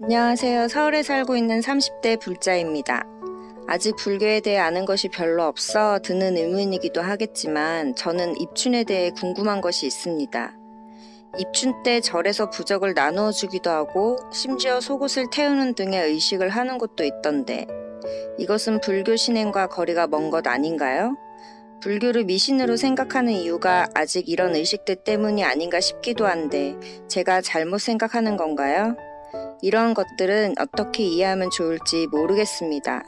안녕하세요. 서울에 살고 있는 30대 불자입니다. 아직 불교에 대해 아는 것이 별로 없어 드는 의문이기도 하겠지만 저는 입춘에 대해 궁금한 것이 있습니다. 입춘 때 절에서 부적을 나누어 주기도 하고 심지어 속옷을 태우는 등의 의식을 하는 곳도 있던데 이것은 불교 신행과 거리가 먼 것 아닌가요? 불교를 미신으로 생각하는 이유가 아직 이런 의식들 때문이 아닌가 싶기도 한데 제가 잘못 생각하는 건가요? 이런 것들은 어떻게 이해하면 좋을지 모르겠습니다.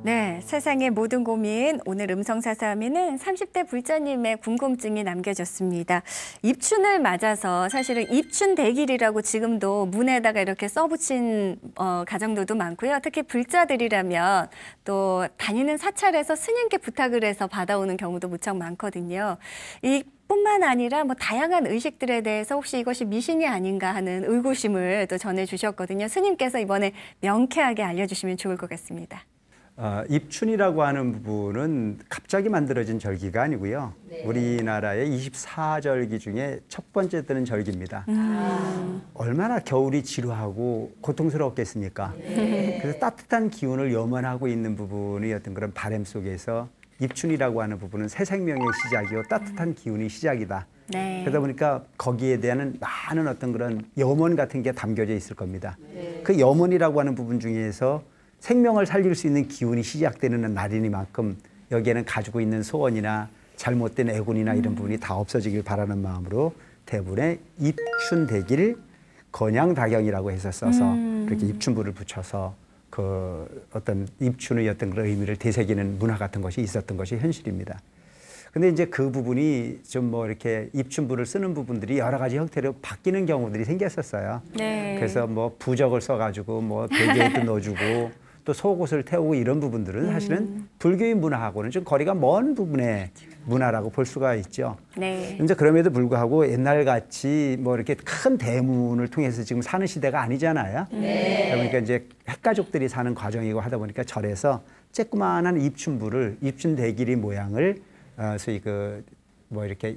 네, 세상의 모든 고민, 오늘 음성사사함에는 30대 불자님의 궁금증이 남겨졌습니다. 입춘을 맞아서 사실은 입춘대길이라고 지금도 문에다가 이렇게 써붙인 가정들도 많고요. 특히 불자들이라면 또 다니는 사찰에서 스님께 부탁을 해서 받아오는 경우도 무척 많거든요. 뿐만 아니라 다양한 의식들에 대해서 혹시 이것이 미신이 아닌가 하는 의구심을 또 전해주셨거든요. 스님께서 이번에 명쾌하게 알려주시면 좋을 것 같습니다. 입춘이라고 하는 부분은 갑자기 만들어진 절기가 아니고요. 네. 우리나라의 24절기 중에 첫 번째 뜨는 절기입니다. 얼마나 겨울이 지루하고 고통스럽겠습니까? 네. 그래서 따뜻한 기운을 염원하고 있는 부분이 어떤 그런 바람 속에서 입춘이라고 하는 부분은 새 생명의 시작이고 따뜻한 기운이 시작이다. 네. 그러다 보니까 거기에 대한 많은 어떤 그런 염원 같은 게 담겨져 있을 겁니다. 네. 그 염원이라고 하는 부분 중에서 생명을 살릴 수 있는 기운이 시작되는 날이니만큼 여기에는 가지고 있는 소원이나 잘못된 애군이나 이런 부분이 다 없어지길 바라는 마음으로 대부분의 입춘대길 건양다경이라고 해서 써서 그렇게 입춘부를 붙여서 그 어떤 입춘의 어떤 그런 의미를 되새기는 문화 같은 것이 있었던 것이 현실입니다. 근데 이제 그 부분이 좀 이렇게 입춘부를 쓰는 부분들이 여러 가지 형태로 바뀌는 경우들이 생겼었어요. 네. 그래서 부적을 써가지고 베개에도 넣어주고 또 속옷을 태우고 이런 부분들은 사실은 불교의 문화하고는 좀 거리가 먼 부분의 문화라고 볼 수가 있죠. 네. 이제 그럼에도 불구하고 옛날같이 이렇게 큰 대문을 통해서 지금 사는 시대가 아니잖아요. 네. 그러니까 이제 핵가족들이 사는 과정이고 하다 보니까 절에서 쬐끄만한 입춘부를 입춘대길이 모양을 소위 이렇게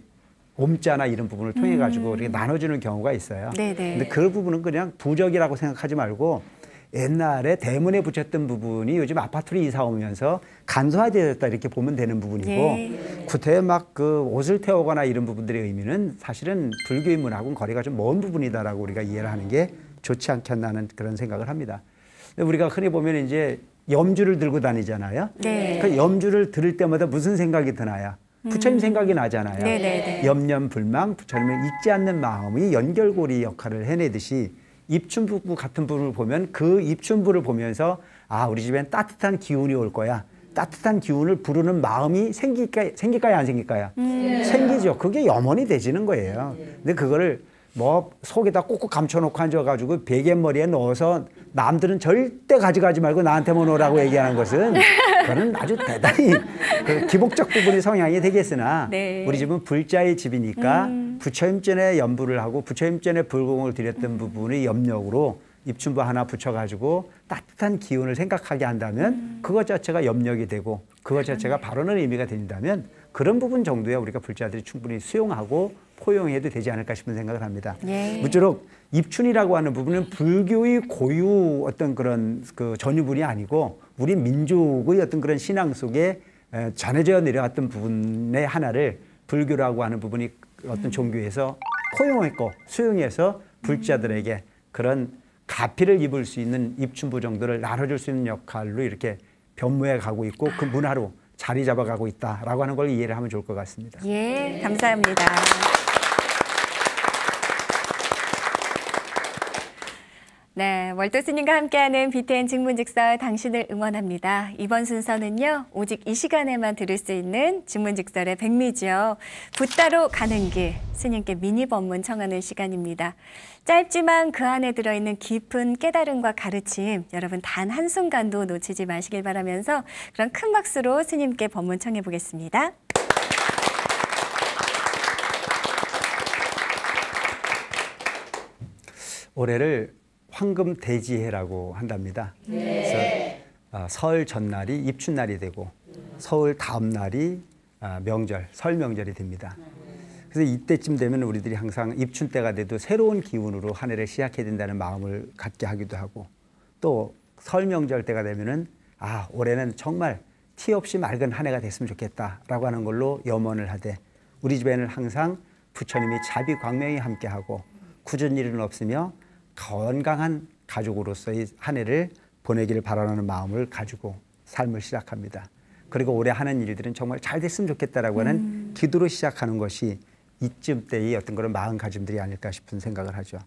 옴자나 이런 부분을 통해 가지고 이렇게 나눠주는 경우가 있어요. 네네. 근데 그 부분은 그냥 부적이라고 생각하지 말고 옛날에 대문에 붙였던 부분이 요즘 아파트로 이사 오면서 간소화되었다 이렇게 보면 되는 부분이고 예. 구태에 옷을 태우거나 이런 부분들의 의미는 사실은 불교의 문화하고는 거리가 좀 먼 부분이다라고 우리가 이해를 하는 게 좋지 않겠나 하는 그런 생각을 합니다. 우리가 흔히 보면 이제 염주를 들고 다니잖아요. 네. 그 염주를 들을 때마다 무슨 생각이 드나요? 부처님 생각이 나잖아요. 네네네. 염려불망, 부처님을 잊지 않는 마음이 연결고리 역할을 해내듯이 입춘부 같은 부분을 보면 그 입춘부를 보면서 우리 집엔 따뜻한 기운이 올 거야. 따뜻한 기운을 부르는 마음이 생길까요? 안 생길까요? 생기죠. 그게 염원이 되지는 거예요. 근데 그거를 속에다 꾹꾹 감춰놓고 앉아가지고 베갯머리에 넣어서 남들은 절대 가져가지 말고 나한테만 오라고 얘기하는 것은 그거는 아주 대단히 기복적 부분의 성향이 되겠으나 네. 우리 집은 불자의 집이니까 부처님전에 염불을 하고 부처님전에 불공을 드렸던 부분의 염력으로 입춘부 하나 붙여가지고 따뜻한 기운을 생각하게 한다면 그것 자체가 염력이 되고 그것 자체가 바로는 의미가 된다면 그런 부분 정도에 우리가 불자들이 충분히 수용하고 포용해도 되지 않을까 싶은 생각을 합니다. 예. 무쪼록 입춘이라고 하는 부분은 불교의 고유 어떤 그런 전유분이 아니고 우리 민족의 어떤 그런 신앙 속에 전해져 내려왔던 부분의 하나를 불교라고 하는 부분이 어떤 종교에서 포용했고 수용해서 불자들에게 그런 가피를 입을 수 있는 입춘부 정도를 나눠줄 수 있는 역할로 이렇게 변모해 가고 있고 그 문화로 자리 잡아가고 있다라고 하는 걸 이해를 하면 좋을 것 같습니다. 예, 감사합니다. 네, 월도 스님과 함께하는 BTN 직문직설 당신을 응원합니다. 이번 순서는요, 오직 이 시간에만 들을 수 있는 직문직설의 백미죠. 붓다로 가는 길, 스님께 미니 법문 청하는 시간입니다. 짧지만 그 안에 들어있는 깊은 깨달음과 가르침, 여러분 단 한순간도 놓치지 마시길 바라면서 그런 큰 박수로 스님께 법문 청해 보겠습니다. 올해를 황금대지해라고 한답니다. 네. 그래서 설 전날이 입춘날이 되고 설 다음 날이 명절, 설 명절이 됩니다. 그래서 그래서 이때쯤 되면 우리들이 항상 입춘 때가 돼도 새로운 기운으로 한 해를 시작해야 된다는 마음을 갖게 하기도 하고, 또 설 명절 때가 되면은 올해는 정말 티 없이 맑은 한 해가 됐으면 좋겠다라고 하는 걸로 염원을 하되, 우리 집에는 항상 부처님이 자비광명이 함께하고 굳은 일은 없으며 건강한 가족으로서의 한 해를 보내기를 바라는 마음을 가지고 삶을 시작합니다. 그리고 올해 하는 일들은 정말 잘 됐으면 좋겠다라고 하는 기도로 시작하는 것이 이쯤 때의 어떤 그런 마음가짐들이 아닐까 싶은 생각을 하죠.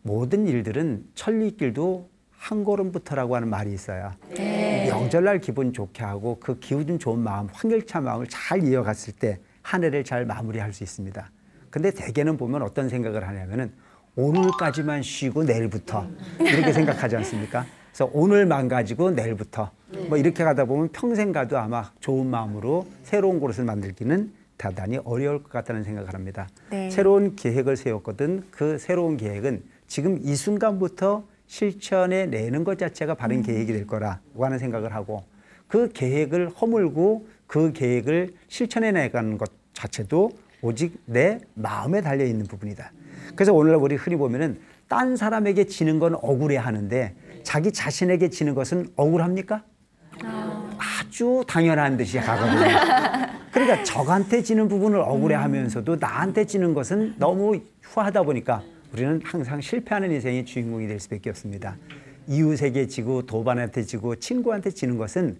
모든 일들은 천리길도 한 걸음부터라고 하는 말이 있어요. 명절날 기분 좋게 하고 그 기분 좋은 마음, 활기찬 마음을 잘 이어갔을 때 한 해를 잘 마무리할 수 있습니다. 근데 대개는 보면 어떤 생각을 하냐면은 오늘까지만 쉬고 내일부터 이렇게 생각하지 않습니까? 그래서 오늘 망가지고 내일부터 뭐 이렇게 가다 보면 평생 가도 아마 좋은 마음으로 새로운 곳을 만들기는 대단히 어려울 것 같다는 생각을 합니다. 네. 새로운 계획을 세웠거든 그 새로운 계획은 지금 이 순간부터 실천해 내는 것 자체가 바른 계획이 될 거라고 하는 생각을 하고, 그 계획을 허물고 그 계획을 실천해 나가는 것 자체도 오직 내 마음에 달려 있는 부분이다. 그래서 오늘날 우리 흔히 보면은 딴 사람에게 지는 건 억울해 하는데 자기 자신에게 지는 것은 억울합니까? 아주 당연한 듯이 가거든요. 그러니까 적한테 지는 부분을 억울해 하면서도 나한테 지는 것은 너무 후하다 보니까 우리는 항상 실패하는 인생의 주인공이 될 수밖에 없습니다. 이웃에게 지고 도반한테 지고 친구한테 지는 것은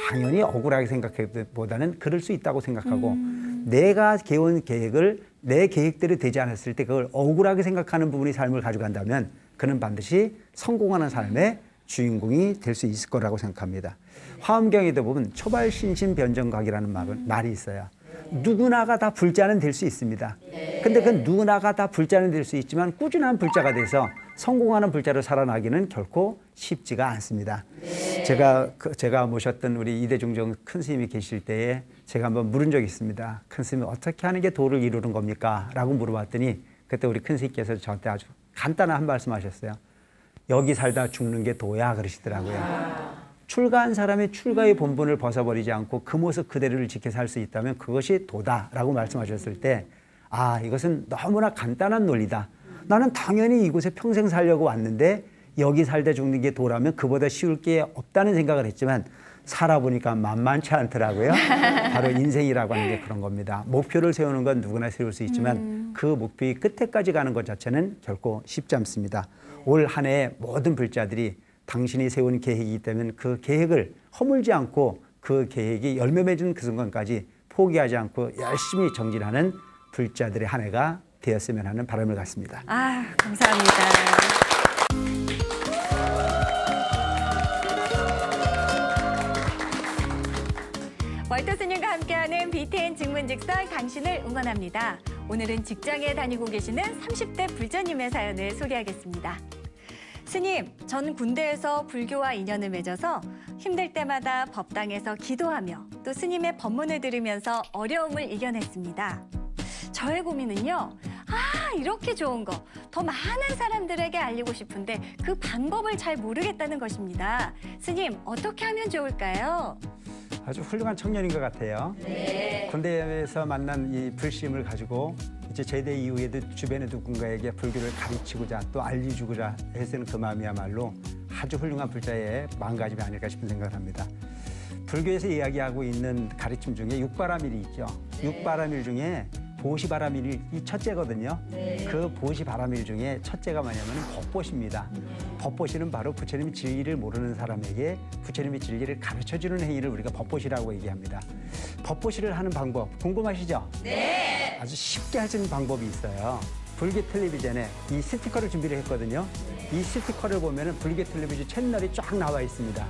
당연히 억울하게 생각하기보다는 그럴 수 있다고 생각하고, 내가 개운 계획을 내 계획대로 되지 않았을 때 그걸 억울하게 생각하는 부분이 삶을 가져간다면 그는 반드시 성공하는 삶의 주인공이 될 수 있을 거라고 생각합니다. 화엄경에도 보면 초발신신변정각이라는 말이 있어요. 누구나가 다 불자는 될 수 있습니다. 근데 그 누구나가 다 불자는 될 수 있지만 꾸준한 불자가 돼서 성공하는 불자로 살아나기는 결코 쉽지가 않습니다. 제가 모셨던 우리 이대중정 큰 스님이 계실 때에 제가 한번 물은 적이 있습니다. 큰 스님, 어떻게 하는 게 도를 이루는 겁니까? 라고 물어봤더니 그때 우리 큰 스님께서 저한테 아주 간단한 한 말씀 하셨어요. 여기 살다 죽는 게 도야 그러시더라고요. 출가한 사람의 출가의 본분을 벗어버리지 않고 그 모습 그대로를 지켜 살 수 있다면 그것이 도다라고 말씀하셨을 때, 이것은 너무나 간단한 논리다. 나는 당연히 이곳에 평생 살려고 왔는데 여기 살다 죽는 게 도라면 그보다 쉬울 게 없다는 생각을 했지만 살아보니까 만만치 않더라고요. 바로 인생이라고 하는 게 그런 겁니다. 목표를 세우는 건 누구나 세울 수 있지만 그 목표의 끝에까지 가는 것 자체는 결코 쉽지 않습니다. 올 한 해 모든 불자들이 당신이 세운 계획이기 때문에 그 계획을 허물지 않고 그 계획이 열매 맺은 그 순간까지 포기하지 않고 열심히 정진하는 불자들의 한 해가 되었으면 하는 바람을 갖습니다. 감사합니다. 월터 스님과 함께하는 BTN 직문직설 당신을 응원합니다. 오늘은 직장에 다니고 계시는 30대 불자님의 사연을 소개하겠습니다. 스님, 전 군대에서 불교와 인연을 맺어서 힘들 때마다 법당에서 기도하며 또 스님의 법문을 들으면서 어려움을 이겨냈습니다. 저의 고민은요, 이렇게 좋은 거 더 많은 사람들에게 알리고 싶은데 그 방법을 잘 모르겠다는 것입니다. 스님, 어떻게 하면 좋을까요? 아주 훌륭한 청년인 것 같아요. 네. 군대에서 만난 이 불심을 가지고 이제 제대 이후에도 주변의 누군가에게 불교를 가르치고자 또 알려주고자 애쓰는 그 마음이야말로 아주 훌륭한 불자의 마음가짐이 아닐까 싶은 생각을 합니다. 불교에서 이야기하고 있는 가르침 중에 육바라밀이 있죠. 육바라밀 중에 보시바라밀이 이 첫째거든요. 그 보시바라밀 중에 첫째가 뭐냐면 법보시입니다. 법보시는 바로 부처님의 진리를 모르는 사람에게 부처님의 진리를 가르쳐주는 행위를 우리가 법보시라고 얘기합니다. 법보시를 하는 방법 궁금하시죠? 네. 아주 쉽게 할 수 있는 방법이 있어요. 불교 텔레비전에 이 스티커를 준비를 했거든요. 이 스티커를 보면은 불교 텔레비전 채널이 쫙 나와 있습니다.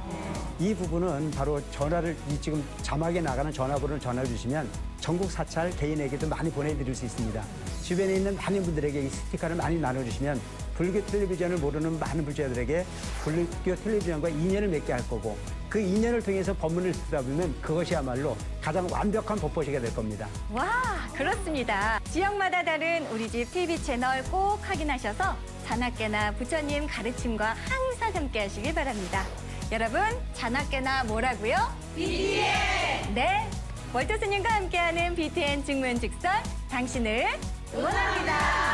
이 부분은 바로 전화를 지금 자막에 나가는 전화번호를 전화 주시면 전국 사찰 개인에게도 많이 보내드릴 수 있습니다. 주변에 있는 많은 분들에게 이 스티커를 많이 나눠주시면 불교 텔레비전을 모르는 많은 불자들에게 불교 텔레비전과 인연을 맺게 할 거고, 그 인연을 통해서 법문을 듣다 보면 그것이야말로 가장 완벽한 법보시가 될 겁니다. 와, 그렇습니다. 지역마다 다른 우리 집 TV 채널 꼭 확인하셔서 자나깨나 부처님 가르침과 항상 함께 하시길 바랍니다. 여러분, 자나깨나 뭐라고요? BTN! 네, 월터 스님과 함께하는 BTN 직문직설 당신을 응원합니다.